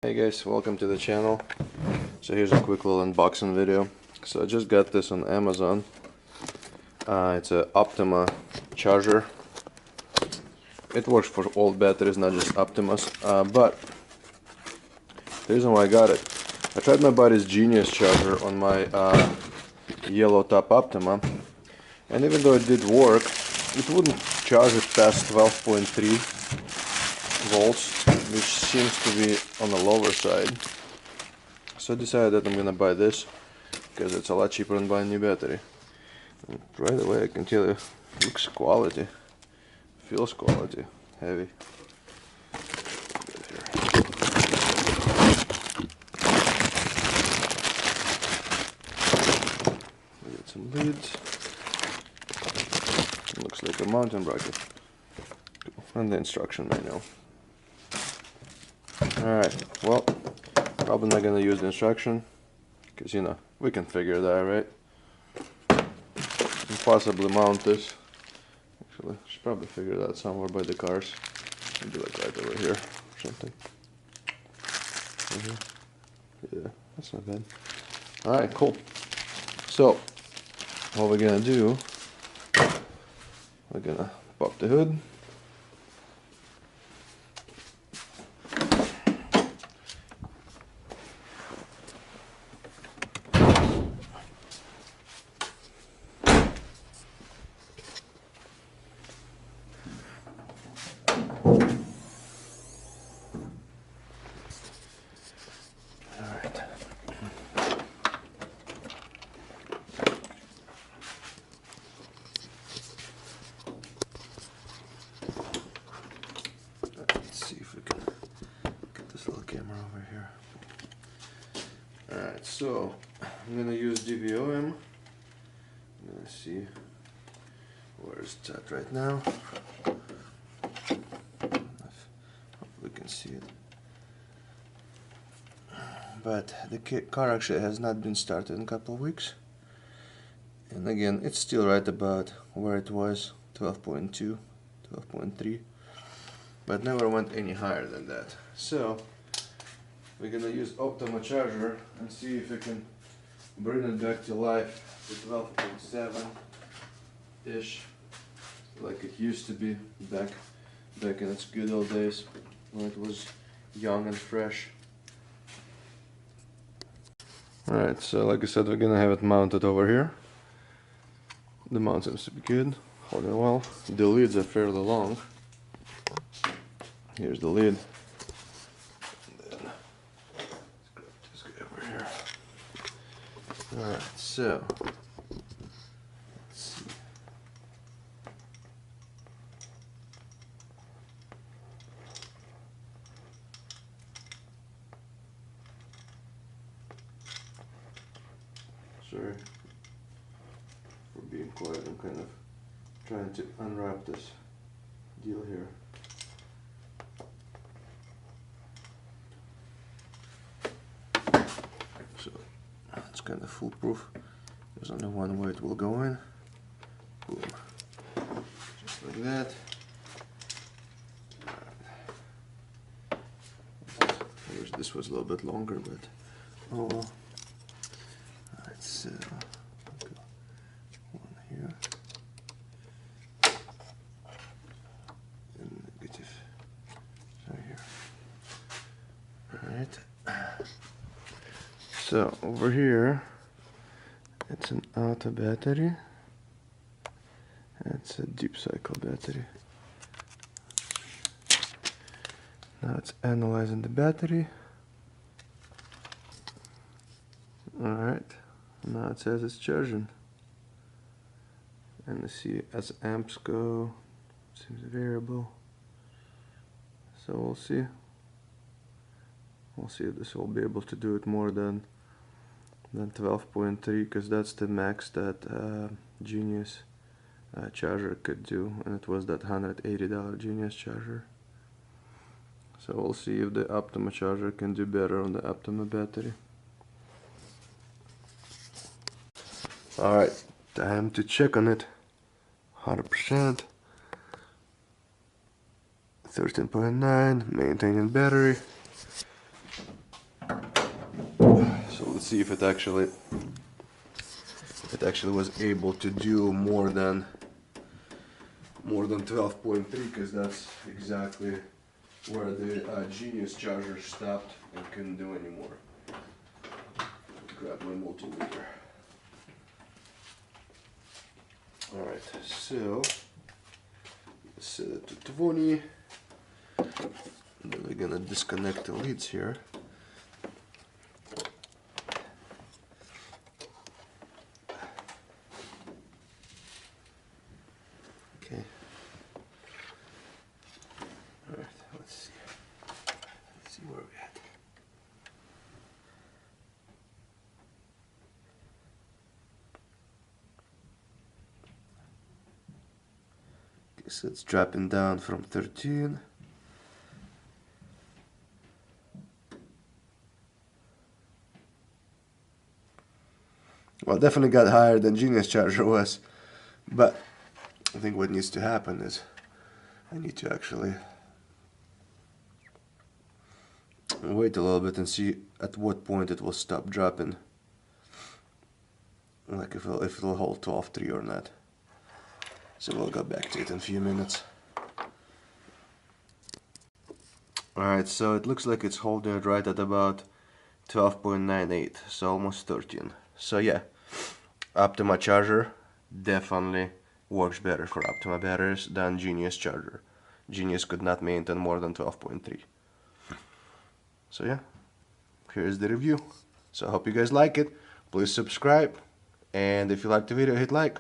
Hey guys, welcome to the channel. So here's a quick little unboxing video. So I just got this on Amazon. It's a Optima charger. It works for old batteries, not just Optimas. But the reason why I got it, I tried my buddy's Genius charger on my yellow top Optima, and even though it did work, it wouldn't charge it past 12.3 volts, which seems to be on the lower side. So I decided that I'm gonna buy this because it's a lot cheaper than buying a new battery. And right away I can tell you, looks quality, feels quality, heavy. We got some leads. Looks like a mountain bracket. And the instruction manual. Alright, well, probably not gonna use the instruction, because you know, we can figure that, right? And possibly mount this. Actually, I should probably figure that somewhere by the cars. Maybe like right over here or something. Yeah, that's not bad. Alright, cool. So, what we're gonna do, we're gonna pop the hood. Camera over here. Alright, so I'm gonna use DVOM. I'm gonna see where it's at right now. Hopefully we can see it. But the car actually has not been started in a couple of weeks. And again, it's still right about where it was, 12.2, 12.3. But never went any higher than that. So we're gonna use Optima charger and see if we can bring it back to life to 12.7-ish, like it used to be back in its good old days when it was young and fresh. Alright, so like I said, we're gonna have it mounted over here. The mount seems to be good, holding well. The leads are fairly long. Here's the lead. Alright, so let's see. Sorry for being quiet, I'm kind of trying to unwrap this deal here. So it's kind of foolproof. There's only one way it will go in. Boom. Just like that. I wish this was a little bit longer, but oh well. Alright, so one here. And negative. Right here. Alright. So over here, it's an auto battery. It's a deep cycle battery. Now it's analyzing the battery. Alright, now it says it's charging. And let's see, as amps go, seems variable. So we'll see. We'll see if this will be able to do it more than 12.3, because that's the max that Genius charger could do, and it was that $180 Genius charger. So we'll see if the Optima charger can do better on the Optima battery. Alright, time to check on it. 100%. 13.9, maintaining battery. see if it actually was able to do more than 12.3, because that's exactly where the Genius charger stopped and couldn't do anymore. Grab my multimeter. Alright, so set it to 20. And then we're gonna disconnect the leads here. Okay. Alright, let's see. Let's see where we're at. Okay, so it's dropping down from 13. Well, definitely got higher than Genius charger was, but I think what needs to happen is I need to actually wait a little bit and see at what point it will stop dropping, like if it'll hold 12.3 or not. So we'll go back to it in a few minutes. Alright, so it looks like it's holding it right at about 12.98, so almost 13. So yeah, Optima charger definitely works better for Optima batteries than Genius charger. Genius could not maintain more than 12.3. So yeah, here's the review. So I hope you guys like it. Please subscribe, and if you like the video, hit like.